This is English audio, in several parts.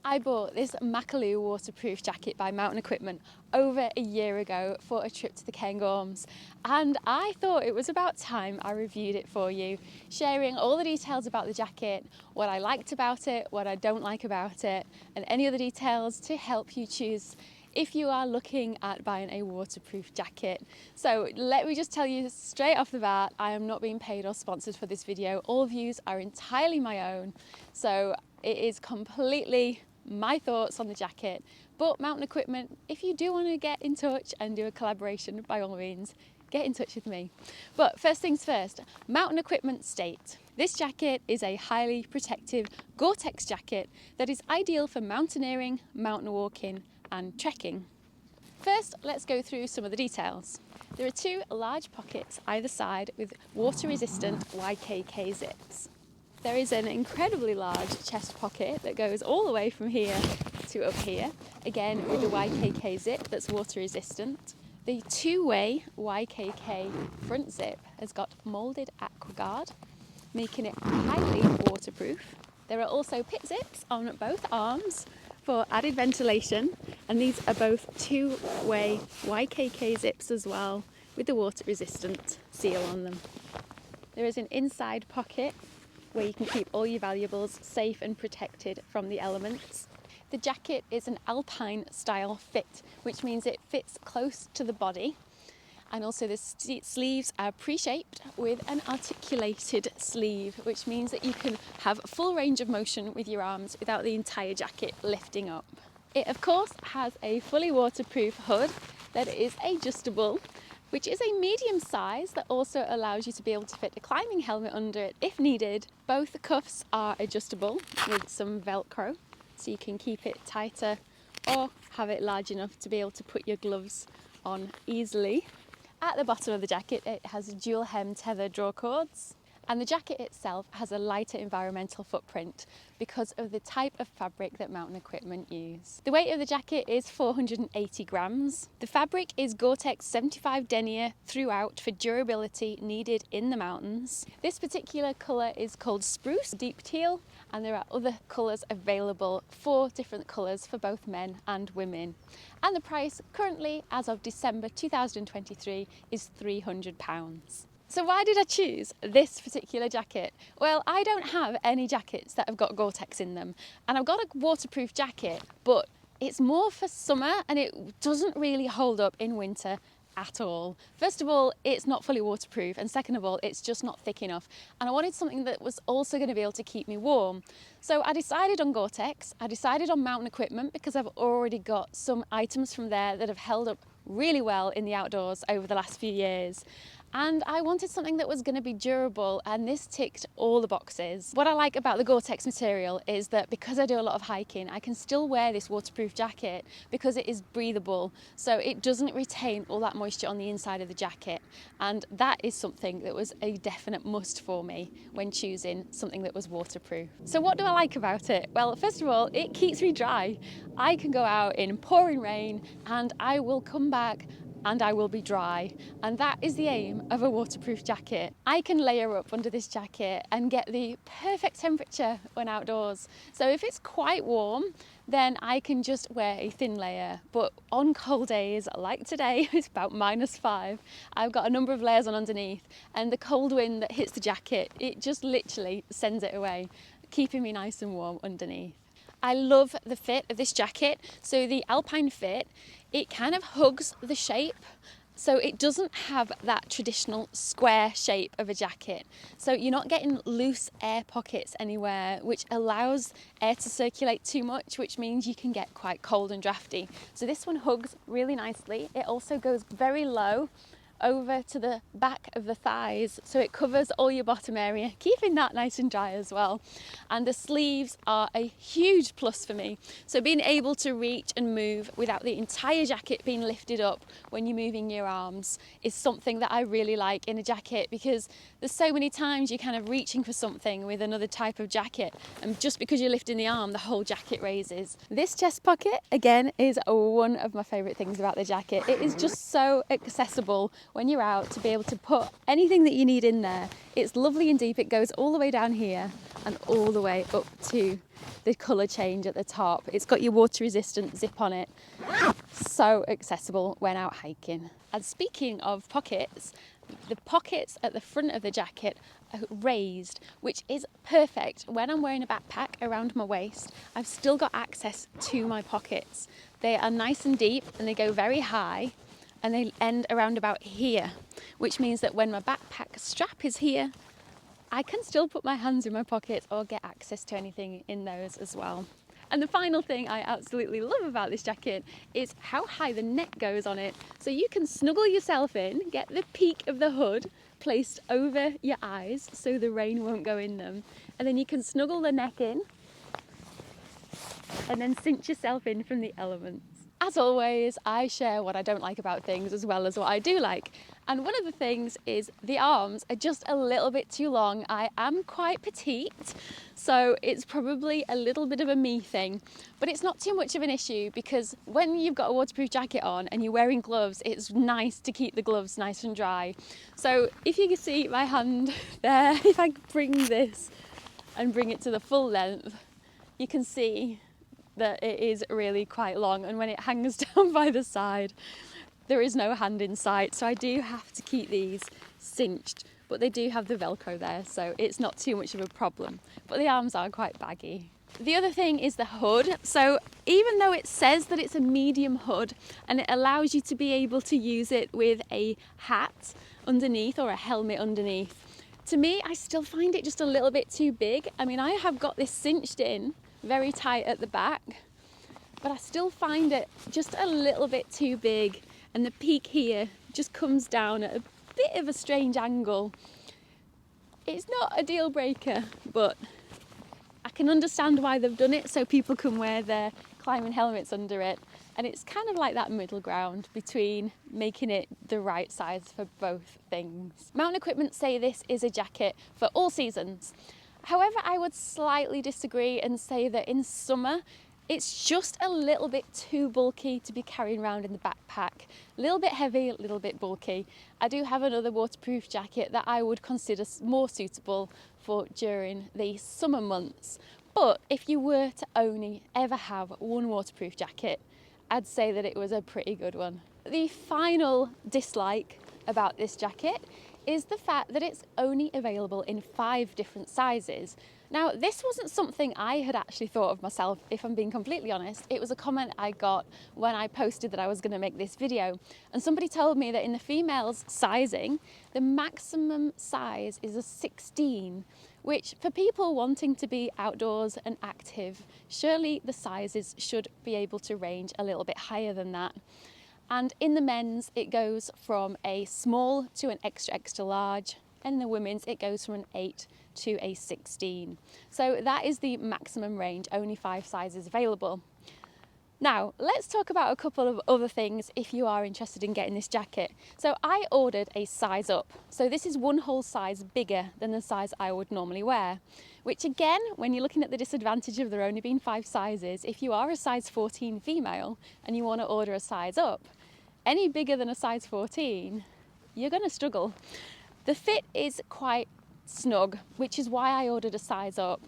I bought this Makalu waterproof jacket by Mountain Equipment over a year ago for a trip to the Cairngorms, and I thought it was about time I reviewed it for you, sharing all the details about the jacket, what I liked about it, what I don't like about it, and any other details to help you choose if you are looking at buying a waterproof jacket. So let me just tell you straight off the bat, I am not being paid or sponsored for this video. All views are entirely my own, so it is completely my thoughts on the jacket. But Mountain Equipment, if you do want to get in touch and do a collaboration, by all means, get in touch with me. But first things first, Mountain Equipment state, this jacket is a highly protective Gore Tex jacket that is ideal for mountaineering, mountain walking and trekking. First, let's go through some of the details. There are two large pockets either side with water-resistant YKK zips. There is an incredibly large chest pocket that goes all the way from here to up here, again with the YKK zip that's water resistant. The two-way YKK front zip has got moulded aqua guard, making it highly waterproof. There are also pit zips on both arms for added ventilation, and these are both two-way YKK zips as well with the water resistant seal on them. There is an inside pocket where you can keep all your valuables safe and protected from the elements. The jacket is an alpine style fit, which means it fits close to the body, and also the sleeves are pre-shaped with an articulated sleeve, which means that you can have full range of motion with your arms without the entire jacket lifting up. It of course has a fully waterproof hood that is adjustable, which is a medium size that also allows you to be able to fit a climbing helmet under it if needed. Both cuffs are adjustable with some Velcro, so you can keep it tighter or have it large enough to be able to put your gloves on easily. At the bottom of the jacket, it has dual hem tether draw cords, and the jacket itself has a lighter environmental footprint because of the type of fabric that Mountain Equipment use. The weight of the jacket is 480 grams. The fabric is Gore Tex 75 denier throughout for durability needed in the mountains. This particular colour is called spruce, deep teal, and there are other colours available, 4 different colours for both men and women. And the price currently, as of December 2023, is £300. So why did I choose this particular jacket? Well, I don't have any jackets that have got Gore Tex in them, and I've got a waterproof jacket, but it's more for summer and it doesn't really hold up in winter at all. First of all, it's not fully waterproof, and second of all, it's just not thick enough, and I wanted something that was also going to be able to keep me warm. So I decided on Gore Tex. I decided on Mountain Equipment because I've already got some items from there that have held up really well in the outdoors over the last few years. And I wanted something that was going to be durable, and this ticked all the boxes. What I like about the Gore Tex material is that because I do a lot of hiking, I can still wear this waterproof jacket because it is breathable, so it doesn't retain all that moisture on the inside of the jacket, and that is something that was a definite must for me when choosing something that was waterproof. So what do I like about it? Well, first of all, it keeps me dry. I can go out in pouring rain and I will come back and I will be dry, and that is the aim of a waterproof jacket. I can layer up under this jacket and get the perfect temperature when outdoors. So if it's quite warm, then I can just wear a thin layer, but on cold days like today, it's about -5, I've got a number of layers on underneath, and the cold wind that hits the jacket, it just literally sends it away, keeping me nice and warm underneath. I love the fit of this jacket. So the alpine fit, it kind of hugs the shape, so it doesn't have that traditional square shape of a jacket. So you're not getting loose air pockets anywhere, which allows air to circulate too much, which means you can get quite cold and drafty. So this one hugs really nicely. It also goes very low over to the back of the thighs, so it covers all your bottom area, keeping that nice and dry as well. And the sleeves are a huge plus for me, so being able to reach and move without the entire jacket being lifted up when you're moving your arms is something that I really like in a jacket, because there's so many times you're kind of reaching for something with another type of jacket, and just because you're lifting the arm, the whole jacket raises. This chest pocket again is one of my favorite things about the jacket. It is just so accessible when you're out to be able to put anything that you need in there. It's lovely and deep. It goes all the way down here and all the way up to the colour change at the top. It's got your water resistant zip on it. So accessible when out hiking. And speaking of pockets, the pockets at the front of the jacket are raised, which is perfect. When I'm wearing a backpack around my waist, I've still got access to my pockets. They are nice and deep and they go very high and they end around about here, which means that when my backpack strap is here, I can still put my hands in my pockets or get access to anything in those as well. And the final thing I absolutely love about this jacket is how high the neck goes on it. So you can snuggle yourself in, get the peak of the hood placed over your eyes so the rain won't go in them. And then you can snuggle the neck in and then cinch yourself in from the elements. As always, I share what I don't like about things as well as what I do like. And one of the things is the arms are just a little bit too long. I am quite petite, so it's probably a little bit of a me thing, but it's not too much of an issue because when you've got a waterproof jacket on and you're wearing gloves, it's nice to keep the gloves nice and dry. So if you can see my hand there, if I bring this and bring it to the full length, you can see that it is really quite long, and when it hangs down by the side there is no hand in sight, so I do have to keep these cinched, but they do have the Velcro there, so it's not too much of a problem, but the arms are quite baggy. The other thing is the hood. So even though it says that it's a medium hood and it allows you to be able to use it with a hat underneath or a helmet underneath, to me I still find it just a little bit too big. I mean, I have got this cinched in very tight at the back, but I still find it just a little bit too big, and the peak here just comes down at a bit of a strange angle. It's not a deal breaker, but I can understand why they've done it so people can wear their climbing helmets under it, and it's kind of like that middle ground between making it the right size for both things. Mountain Equipment say this is a jacket for all seasons. However, I would slightly disagree and say that in summer, it's just a little bit too bulky to be carrying around in the backpack. A little bit heavy, a little bit bulky. I do have another waterproof jacket that I would consider more suitable for during the summer months. But if you were to only ever have one waterproof jacket, I'd say that it was a pretty good one. The final dislike about this jacket is the fact that it's only available in 5 different sizes. Now, this wasn't something I had actually thought of myself, if I'm being completely honest. It was a comment I got when I posted that I was going to make this video. And somebody told me that in the females sizing, the maximum size is a 16, which for people wanting to be outdoors and active, surely the sizes should be able to range a little bit higher than that. And in the men's, it goes from a small to an extra, extra large. And in the women's, it goes from an 8 to a 16. So that is the maximum range, only 5 sizes available. Now, let's talk about a couple of other things if you are interested in getting this jacket. So I ordered a size up. So this is one whole size bigger than the size I would normally wear, which again, when you're looking at the disadvantage of there only being 5 sizes, if you are a size 14 female and you want to order a size up, any bigger than a size 14, you're going to struggle. The fit is quite snug, which is why I ordered a size up.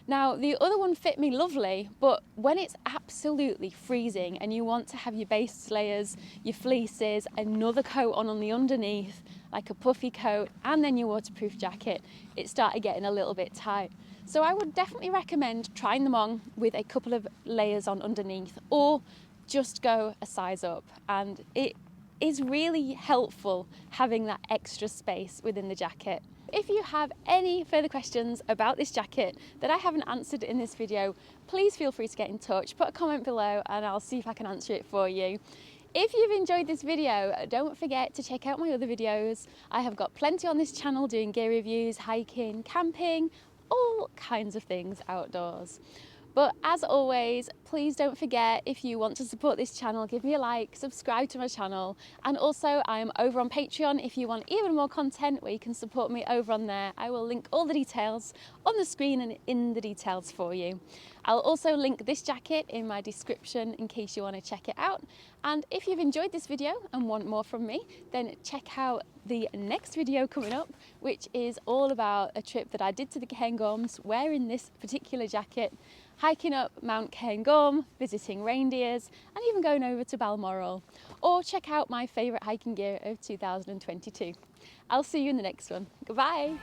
Now, the other one fit me lovely, but when it's absolutely freezing and you want to have your base layers, your fleeces, another coat on the underneath, like a puffy coat, and then your waterproof jacket, it started getting a little bit tight. So I would definitely recommend trying them on with a couple of layers on underneath, or just go a size up. And it is really helpful having that extra space within the jacket. If you have any further questions about this jacket that I haven't answered in this video, please feel free to get in touch, put a comment below and I'll see if I can answer it for you. If you've enjoyed this video, don't forget to check out my other videos. I have got plenty on this channel doing gear reviews, hiking, camping, all kinds of things outdoors. But as always, please don't forget, if you want to support this channel, give me a like, subscribe to my channel, and also I'm over on Patreon if you want even more content where you can support me over on there. I will link all the details on the screen and in the details for you. I'll also link this jacket in my description in case you want to check it out. And if you've enjoyed this video and want more from me, then check out the next video coming up, which is all about a trip that I did to the Cairngorms wearing this particular jacket, hiking up Mount Cairngorm, visiting reindeers, and even going over to Balmoral. Or check out my favourite hiking gear of 2022. I'll see you in the next one. Goodbye!